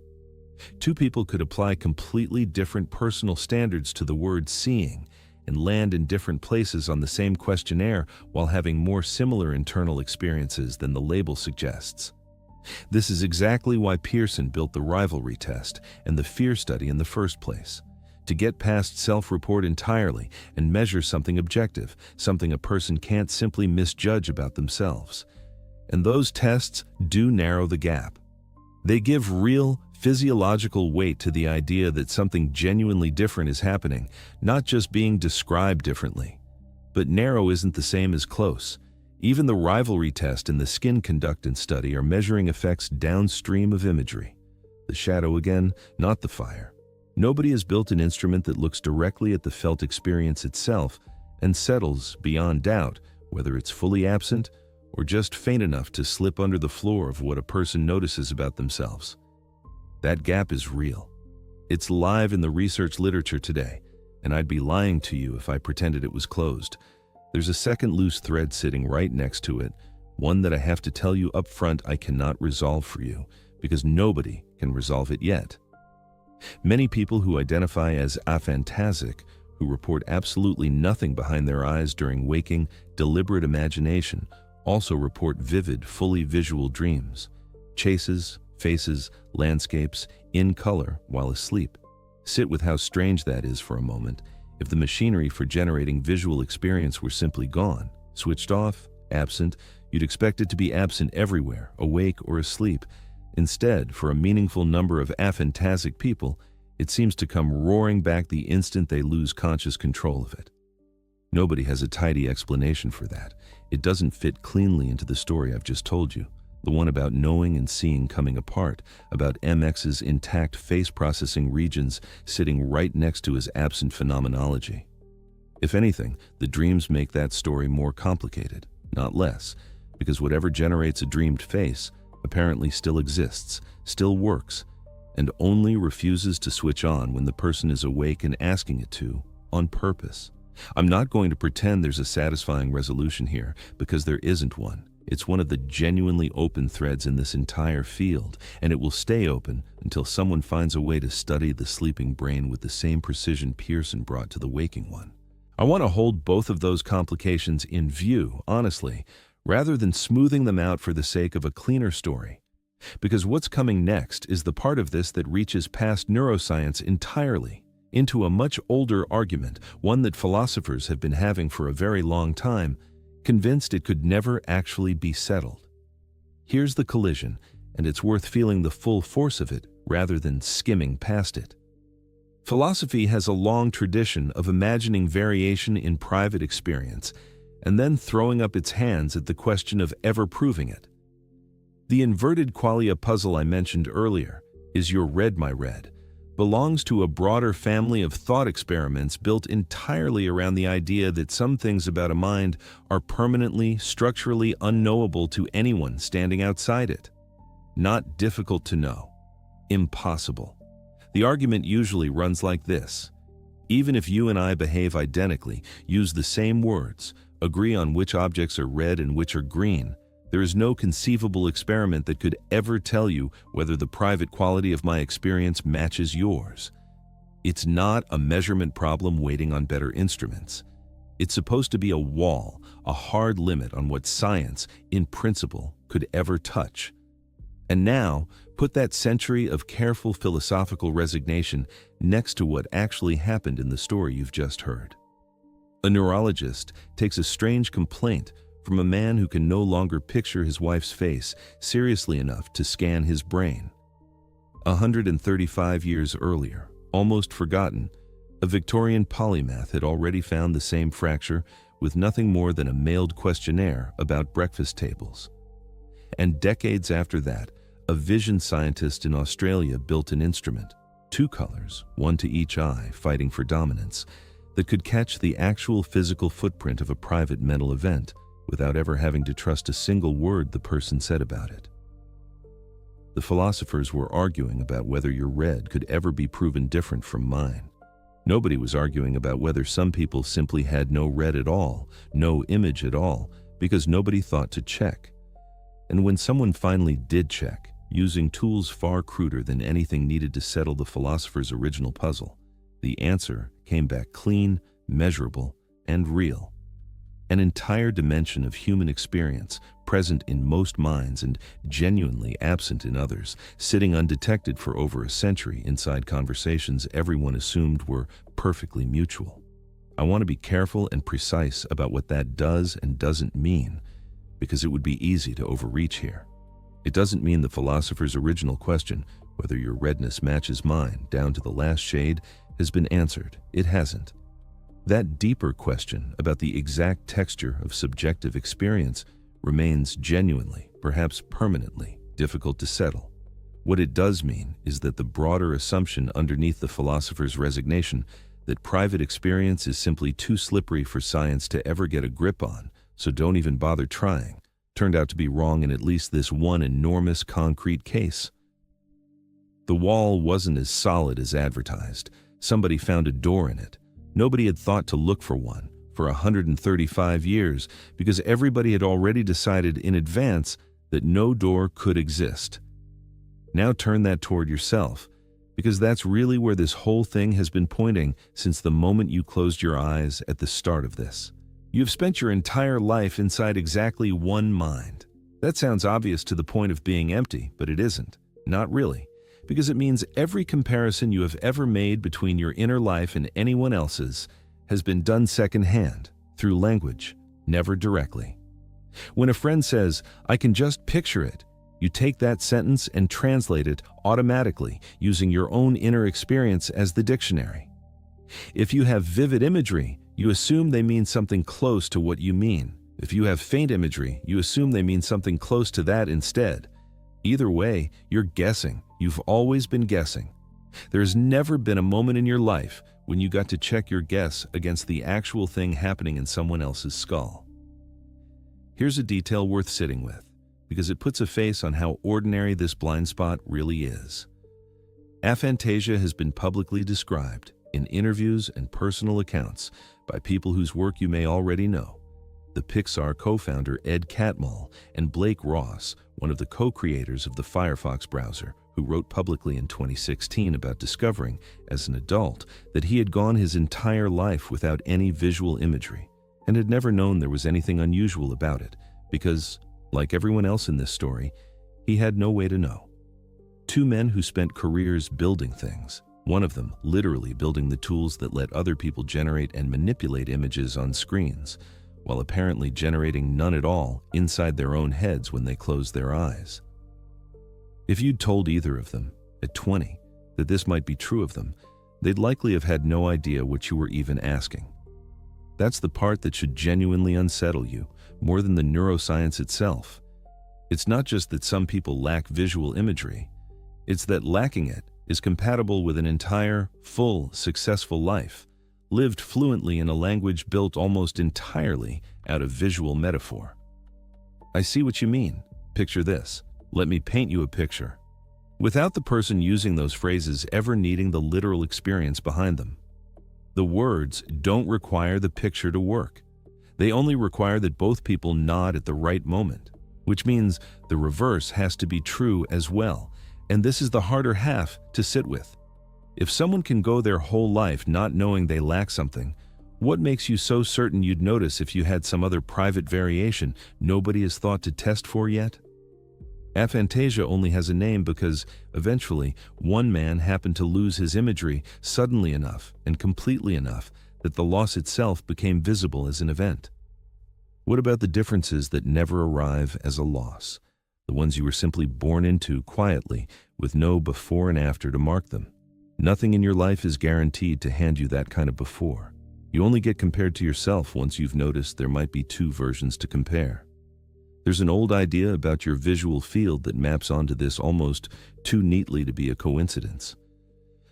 Two people could apply completely different personal standards to the word seeing and land in different places on the same questionnaire while having more similar internal experiences than the label suggests. This is exactly why Pearson built the rivalry test and the fear study in the first place. To get past self-report entirely and measure something objective, something a person can't simply misjudge about themselves. And those tests do narrow the gap. They give real, physiological weight to the idea that something genuinely different is happening, not just being described differently. But narrow isn't the same as close. Even the rivalry test and the skin conductance study are measuring effects downstream of imagery. The shadow again, not the fire. Nobody has built an instrument that looks directly at the felt experience itself and settles, beyond doubt, whether it's fully absent or just faint enough to slip under the floor of what a person notices about themselves. That gap is real. It's live in the research literature today, and I'd be lying to you if I pretended it was closed. There's a second loose thread sitting right next to it, one that I have to tell you up front I cannot resolve for you, because nobody can resolve it yet. Many people who identify as aphantasic, who report absolutely nothing behind their eyes during waking, deliberate imagination, also report vivid, fully visual dreams, chases, faces, landscapes, in color while asleep. Sit with how strange that is for a moment. If the machinery for generating visual experience were simply gone, switched off, absent, you'd expect it to be absent everywhere, awake or asleep. Instead, for a meaningful number of aphantasic people, it seems to come roaring back the instant they lose conscious control of it. Nobody has a tidy explanation for that. It doesn't fit cleanly into the story I've just told you, the one about knowing and seeing coming apart, about MX's intact face-processing regions sitting right next to his absent phenomenology. If anything, the dreams make that story more complicated, not less, because whatever generates a dreamed face apparently still exists, still works, and only refuses to switch on when the person is awake and asking it to, on purpose. I'm not going to pretend there's a satisfying resolution here, because there isn't one. It's one of the genuinely open threads in this entire field, and it will stay open until someone finds a way to study the sleeping brain with the same precision Pearson brought to the waking one. I want to hold both of those complications in view, honestly, rather than smoothing them out for the sake of a cleaner story. Because what's coming next is the part of this that reaches past neuroscience entirely, into a much older argument, one that philosophers have been having for a very long time, convinced it could never actually be settled. Here's the collision, and it's worth feeling the full force of it rather than skimming past it. Philosophy has a long tradition of imagining variation in private experience and then throwing up its hands at the question of ever proving it. The inverted qualia puzzle I mentioned earlier is your read my read, belongs to a broader family of thought experiments built entirely around the idea that some things about a mind are permanently, structurally unknowable to anyone standing outside it. Not difficult to know. Impossible. The argument usually runs like this. Even if you and I behave identically, use the same words, agree on which objects are red and which are green, there is no conceivable experiment that could ever tell you whether the private quality of my experience matches yours. It's not a measurement problem waiting on better instruments. It's supposed to be a wall, a hard limit on what science, in principle, could ever touch. And now, put that century of careful philosophical resignation next to what actually happened in the story you've just heard. A neurologist takes a strange complaint from a man who can no longer picture his wife's face seriously enough to scan his brain. 135 years earlier, almost forgotten, a Victorian polymath had already found the same fracture with nothing more than a mailed questionnaire about breakfast tables. And decades after that, a vision scientist in Australia built an instrument, 2 colors, one to each eye, fighting for dominance, that could catch the actual physical footprint of a private mental event without ever having to trust a single word the person said about it. The philosophers were arguing about whether your red could ever be proven different from mine. Nobody was arguing about whether some people simply had no red at all, no image at all, because nobody thought to check. And when someone finally did check, using tools far cruder than anything needed to settle the philosopher's original puzzle, the answer came back clean, measurable, and real. An entire dimension of human experience, present in most minds and genuinely absent in others, sitting undetected for over a century inside conversations everyone assumed were perfectly mutual. I want to be careful and precise about what that does and doesn't mean, because it would be easy to overreach here. It doesn't mean the philosopher's original question, whether your redness matches mine down to the last shade, has been answered. It hasn't. That deeper question about the exact texture of subjective experience remains genuinely, perhaps permanently, difficult to settle. What it does mean is that the broader assumption underneath the philosopher's resignation that private experience is simply too slippery for science to ever get a grip on, so don't even bother trying, turned out to be wrong in at least this one enormous concrete case. The wall wasn't as solid as advertised. Somebody found a door in it. Nobody had thought to look for one for 135 years because everybody had already decided in advance that no door could exist. Now turn that toward yourself, because that's really where this whole thing has been pointing since the moment you closed your eyes at the start of this. You've spent your entire life inside exactly one mind. That sounds obvious to the point of being empty, but it isn't. Not really. Because it means every comparison you have ever made between your inner life and anyone else's has been done secondhand, through language, never directly. When a friend says, "I can just picture it," you take that sentence and translate it automatically, using your own inner experience as the dictionary. If you have vivid imagery, you assume they mean something close to what you mean. If you have faint imagery, you assume they mean something close to that instead. Either way, you're guessing. You've always been guessing. There's never been a moment in your life when you got to check your guess against the actual thing happening in someone else's skull. Here's a detail worth sitting with, because it puts a face on how ordinary this blind spot really is. Aphantasia has been publicly described in interviews and personal accounts by people whose work you may already know. The Pixar co-founder Ed Catmull and Blake Ross, one of the co-creators of the Firefox browser, who wrote publicly in 2016 about discovering, as an adult, that he had gone his entire life without any visual imagery and had never known there was anything unusual about it because, like everyone else in this story, he had no way to know. 2 men who spent careers building things, one of them literally building the tools that let other people generate and manipulate images on screens, while apparently generating none at all inside their own heads when they closed their eyes. If you'd told either of them, at 20, that this might be true of them, they'd likely have had no idea what you were even asking. That's the part that should genuinely unsettle you, more than the neuroscience itself. It's not just that some people lack visual imagery, it's that lacking it is compatible with an entire, full, successful life, lived fluently in a language built almost entirely out of visual metaphor. I see what you mean. Picture this. Let me paint you a picture. Without the person using those phrases ever needing the literal experience behind them. The words don't require the picture to work. They only require that both people nod at the right moment, which means the reverse has to be true as well, and this is the harder half to sit with. If someone can go their whole life not knowing they lack something, what makes you so certain you'd notice if you had some other private variation nobody has thought to test for yet? Aphantasia only has a name because, eventually, one man happened to lose his imagery suddenly enough and completely enough that the loss itself became visible as an event. What about the differences that never arrive as a loss? The ones you were simply born into quietly, with no before and after to mark them. Nothing in your life is guaranteed to hand you that kind of before. You only get compared to yourself once you've noticed there might be two versions to compare. There's an old idea about your visual field that maps onto this almost too neatly to be a coincidence.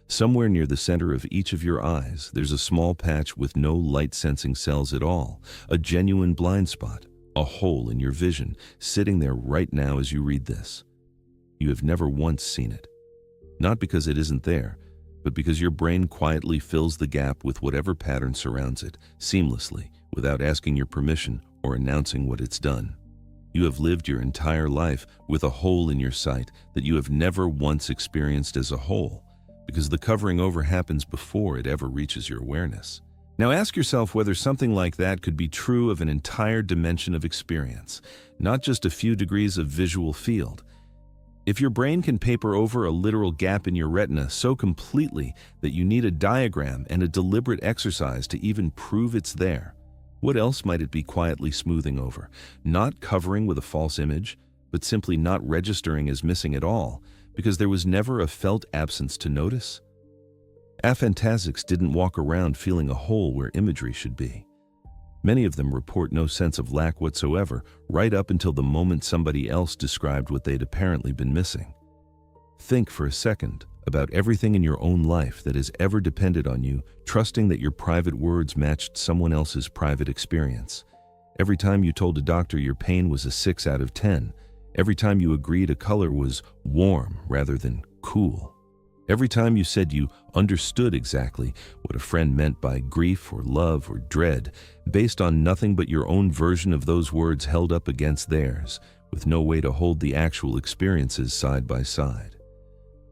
Somewhere near the center of each of your eyes, there's a small patch with no light-sensing cells at all, a genuine blind spot, a hole in your vision, sitting there right now as you read this. You have never once seen it. Not because it isn't there, but because your brain quietly fills the gap with whatever pattern surrounds it, seamlessly, without asking your permission or announcing what it's done. You have lived your entire life with a hole in your sight that you have never once experienced as a whole, because the covering over happens before it ever reaches your awareness. Now ask yourself whether something like that could be true of an entire dimension of experience, not just a few degrees of visual field. If your brain can paper over a literal gap in your retina so completely that you need a diagram and a deliberate exercise to even prove it's there, what else might it be quietly smoothing over? Not covering with a false image, but simply not registering as missing at all, because there was never a felt absence to notice? Aphantasics didn't walk around feeling a hole where imagery should be. Many of them report no sense of lack whatsoever, right up until the moment somebody else described what they'd apparently been missing. Think for a second about everything in your own life that has ever depended on you, trusting that your private words matched someone else's private experience. Every time you told a doctor your pain was a 6 out of 10. Every time you agreed a color was warm rather than cool. Every time you said you understood exactly what a friend meant by grief or love or dread, based on nothing but your own version of those words held up against theirs, with no way to hold the actual experiences side by side.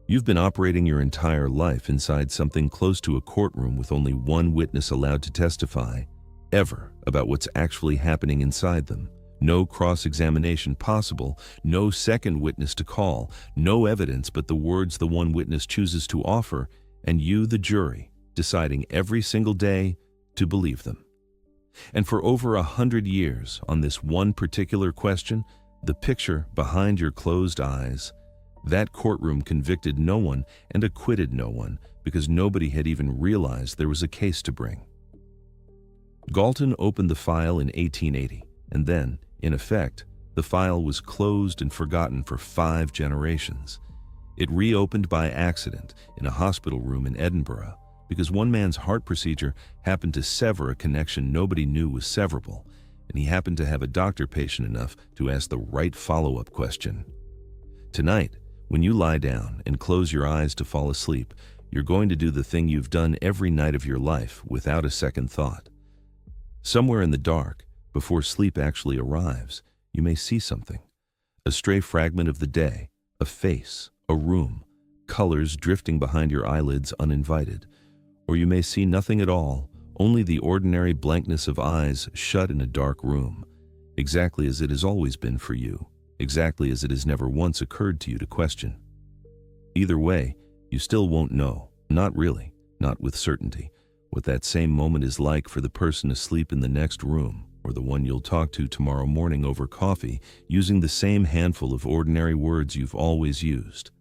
You've been operating your entire life inside something close to a courtroom with only one witness allowed to testify, ever, about what's actually happening inside them. No cross-examination possible, no second witness to call, no evidence but the words the one witness chooses to offer, and you, the jury, deciding every single day to believe them. And for over 100 years, on this one particular question, the picture behind your closed eyes, that courtroom convicted no one and acquitted no one because nobody had even realized there was a case to bring. Galton opened the file in 1880, and then, in effect, the file was closed and forgotten for 5 generations. It reopened by accident in a hospital room in Edinburgh because one man's heart procedure happened to sever a connection nobody knew was severable, and he happened to have a doctor patient enough to ask the right follow-up question. Tonight, when you lie down and close your eyes to fall asleep, you're going to do the thing you've done every night of your life without a second thought. Somewhere in the dark, before sleep actually arrives, you may see something. A stray fragment of the day, a face, a room, colors drifting behind your eyelids uninvited. Or you may see nothing at all, only the ordinary blankness of eyes shut in a dark room, exactly as it has always been for you, exactly as it has never once occurred to you to question. Either way, you still won't know, not really, not with certainty, what that same moment is like for the person asleep in the next room, or the one you'll talk to tomorrow morning over coffee, using the same handful of ordinary words you've always used.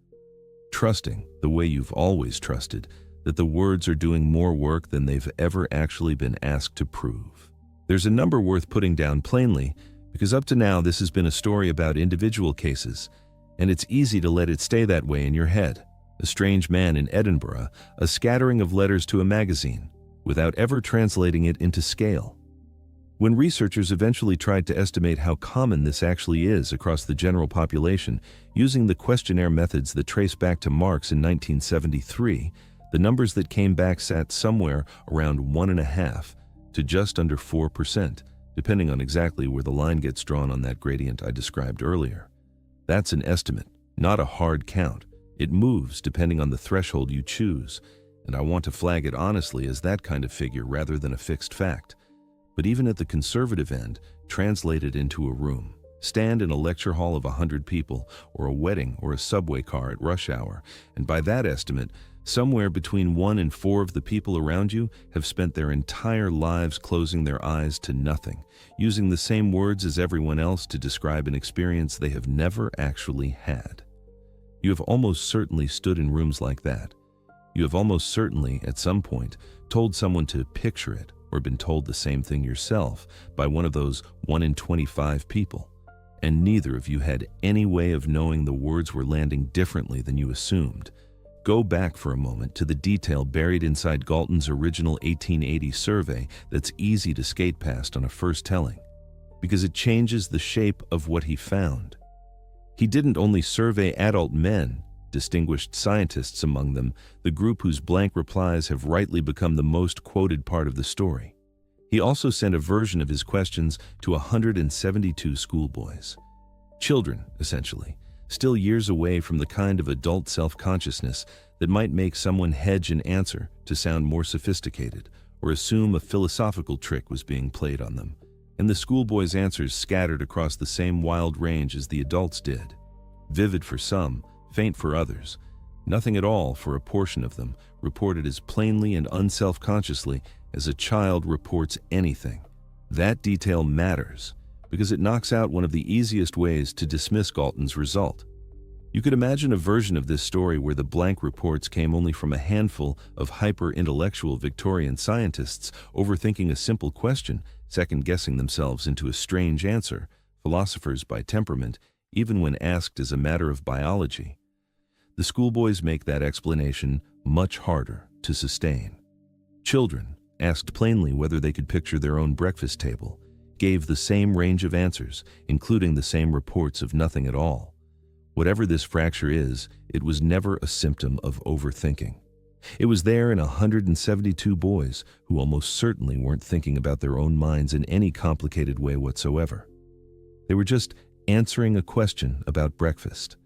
Trusting, the way you've always trusted, that the words are doing more work than they've ever actually been asked to prove. There's a number worth putting down plainly, because up to now this has been a story about individual cases, and it's easy to let it stay that way in your head. a strange man in Edinburgh, a scattering of letters to a magazine, without ever translating it into scale. When researchers eventually tried to estimate how common this actually is across the general population, using the questionnaire methods that trace back to Marx in 1973, the numbers that came back sat somewhere around 1.5% to just under 4%, depending on exactly where the line gets drawn on that gradient I described earlier. That's an estimate, not a hard count. It moves depending on the threshold you choose, and I want to flag it honestly as that kind of figure rather than a fixed fact. But even at the conservative end, translate it into a room. Stand in a lecture hall of 100 people, or a wedding or a subway car at rush hour, and by that estimate, somewhere between 1 and 4 of the people around you have spent their entire lives closing their eyes to nothing, using the same words as everyone else to describe an experience they have never actually had. You have almost certainly stood in rooms like that. You have almost certainly, at some point, told someone to picture it, or been told the same thing yourself by one of those 1 in 25 people, and neither of you had any way of knowing the words were landing differently than you assumed. Go back for a moment to the detail buried inside Galton's original 1880 survey that's easy to skate past on a first telling, because it changes the shape of what he found. He didn't only survey adult men, distinguished scientists among them, the group whose blank replies have rightly become the most quoted part of the story. He also sent a version of his questions to 172 schoolboys. Children, essentially, still years away from the kind of adult self-consciousness that might make someone hedge an answer to sound more sophisticated or assume a philosophical trick was being played on them. And the schoolboys' answers scattered across the same wild range as the adults did. Vivid for some, faint for others. Nothing at all for a portion of them, reported as plainly and unself-consciously as a child reports anything. That detail matters, because it knocks out one of the easiest ways to dismiss Galton's result. You could imagine a version of this story where the blank reports came only from a handful of hyper-intellectual Victorian scientists overthinking a simple question, second-guessing themselves into a strange answer, philosophers by temperament, even when asked as a matter of biology. The schoolboys make that explanation much harder to sustain. Children, asked plainly whether they could picture their own breakfast table, gave the same range of answers, including the same reports of nothing at all. Whatever this fracture is, it was never a symptom of overthinking. It was there in 172 boys who almost certainly weren't thinking about their own minds in any complicated way whatsoever. They were just answering a question about breakfast.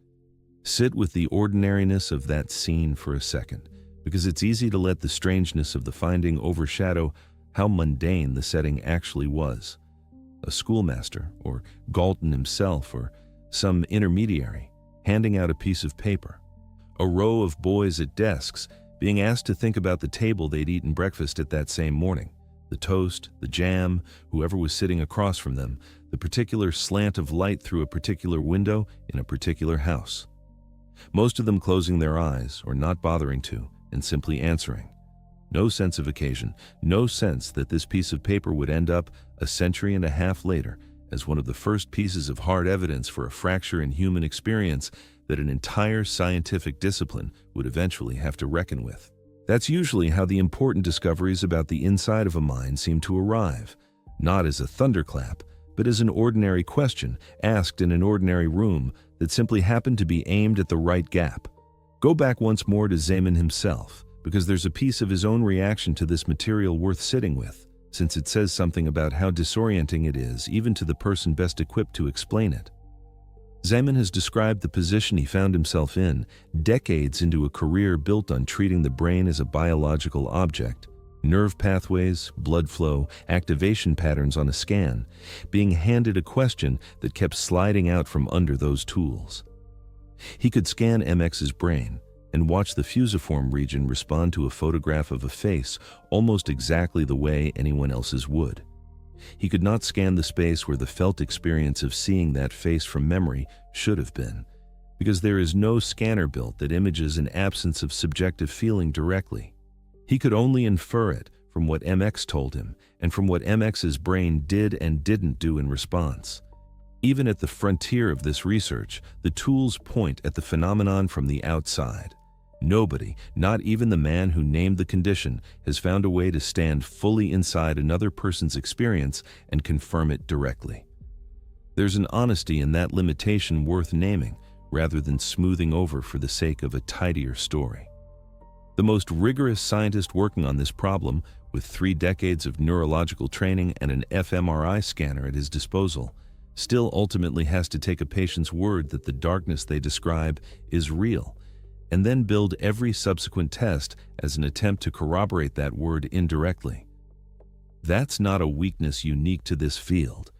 Sit with the ordinariness of that scene for a second, because it's easy to let the strangeness of the finding overshadow how mundane the setting actually was. A schoolmaster, or Galton himself, or some intermediary, handing out a piece of paper. A row of boys at desks, being asked to think about the table they'd eaten breakfast at that same morning. The toast, the jam, whoever was sitting across from them, the particular slant of light through a particular window in a particular house. Most of them closing their eyes, or not bothering to, and simply answering. No sense of occasion, no sense that this piece of paper would end up, a century and a half later, as one of the first pieces of hard evidence for a fracture in human experience that an entire scientific discipline would eventually have to reckon with. That's usually how the important discoveries about the inside of a mind seem to arrive, not as a thunderclap, but as an ordinary question asked in an ordinary room that simply happened to be aimed at the right gap. Go back once more to Zeman himself, because there's a piece of his own reaction to this material worth sitting with, since it says something about how disorienting it is even to the person best equipped to explain it. Zeman has described the position he found himself in, decades into a career built on treating the brain as a biological object, nerve pathways, blood flow, activation patterns on a scan, being handed a question that kept sliding out from under those tools. He could scan MX's brain and watch the fusiform region respond to a photograph of a face almost exactly the way anyone else's would. He could not scan the space where the felt experience of seeing that face from memory should have been, because there is no scanner built that images an absence of subjective feeling directly. He could only infer it from what MX told him and from what MX's brain did and didn't do in response. Even at the frontier of this research, the tools point at the phenomenon from the outside. Nobody, not even the man who named the condition, has found a way to stand fully inside another person's experience and confirm it directly. There's an honesty in that limitation worth naming, rather than smoothing over for the sake of a tidier story. The most rigorous scientist working on this problem, with 3 decades of neurological training and an fMRI scanner at his disposal, still ultimately has to take a patient's word that the darkness they describe is real, and then build every subsequent test as an attempt to corroborate that word indirectly. That's not a weakness unique to this field.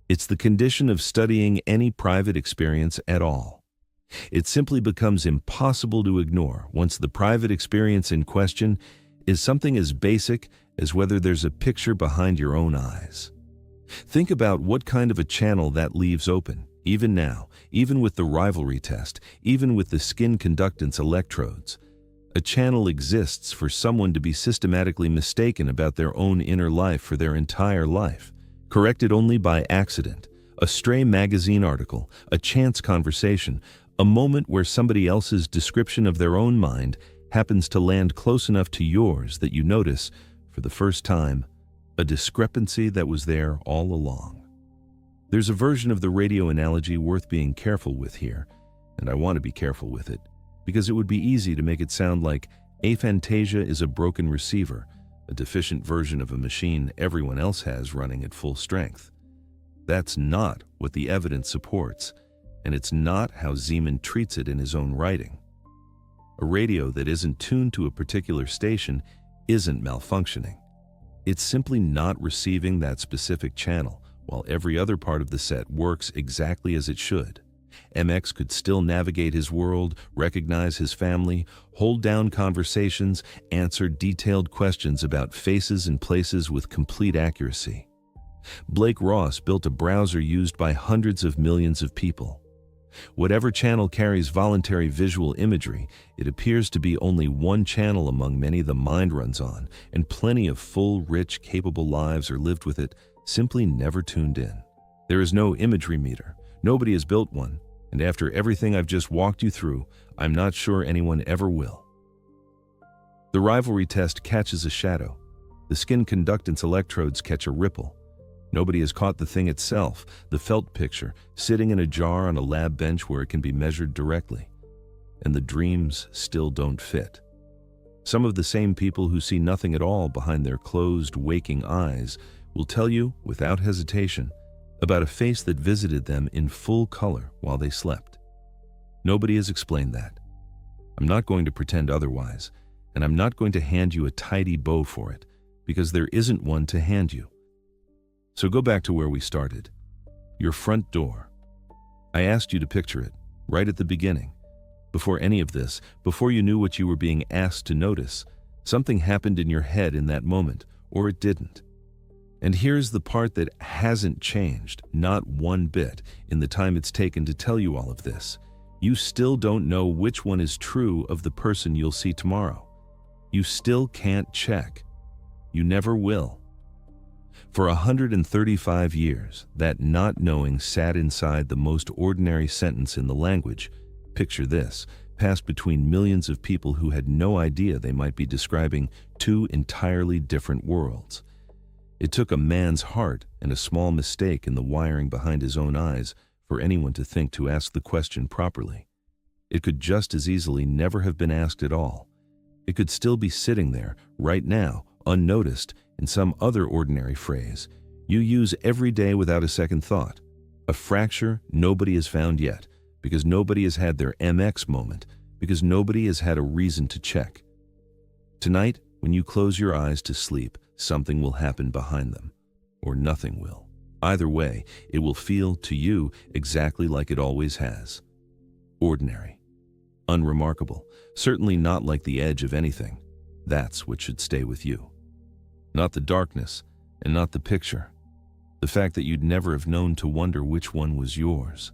It's the condition of studying any private experience at all. It simply becomes impossible to ignore once the private experience in question is something as basic as whether there's a picture behind your own eyes. Think about what kind of a channel that leaves open, even now, even with the rivalry test, even with the skin conductance electrodes. A channel exists for someone to be systematically mistaken about their own inner life for their entire life, corrected only by accident, a stray magazine article, a chance conversation, a moment where somebody else's description of their own mind happens to land close enough to yours that you notice, for the first time, a discrepancy that was there all along. There's a version of the radio analogy worth being careful with here, and I want to be careful with it, because it would be easy to make it sound like aphantasia is a broken receiver, a deficient version of a machine everyone else has running at full strength. That's not what the evidence supports, and it's not how Zeman treats it in his own writing. A radio that isn't tuned to a particular station isn't malfunctioning. It's simply not receiving that specific channel, while every other part of the set works exactly as it should. MX could still navigate his world, recognize his family, hold down conversations, answer detailed questions about faces and places with complete accuracy. Blake Ross built a browser used by hundreds of millions of people. Whatever channel carries voluntary visual imagery, it appears to be only one channel among many the mind runs on, and plenty of full, rich, capable lives are lived with it, simply never tuned in. There is no imagery meter. Nobody has built one, and after everything I've just walked you through, I'm not sure anyone ever will. The rivalry test catches a shadow. The skin conductance electrodes catch a ripple. Nobody has caught the thing itself, the felt picture, sitting in a jar on a lab bench where it can be measured directly. And the dreams still don't fit. Some of the same people who see nothing at all behind their closed, waking eyes will tell you, without hesitation, about a face that visited them in full color while they slept. Nobody has explained that. I'm not going to pretend otherwise, and I'm not going to hand you a tidy bow for it, because there isn't one to hand you. So go back to where we started. Your front door. I asked you to picture it, right at the beginning. Before any of this, before you knew what you were being asked to notice, something happened in your head in that moment, or it didn't. And here's the part that hasn't changed, not one bit, in the time it's taken to tell you all of this. You still don't know which one is true of the person you'll see tomorrow. You still can't check. You never will. For 135 years, that not knowing sat inside the most ordinary sentence in the language. Picture this, passed between millions of people who had no idea they might be describing two entirely different worlds. It took a man's heart and a small mistake in the wiring behind his own eyes for anyone to think to ask the question properly. It could just as easily never have been asked at all. It could still be sitting there, right now, unnoticed, in some other ordinary phrase you use every day without a second thought. A fracture nobody has found yet, because nobody has had their MX moment, because nobody has had a reason to check. Tonight, when you close your eyes to sleep, something will happen behind them, or nothing will. Either way, it will feel to you exactly like it always has. Ordinary. Unremarkable. Certainly not like the edge of anything. That's what should stay with you. Not the darkness, and not the picture. The fact that you'd never have known to wonder which one was yours.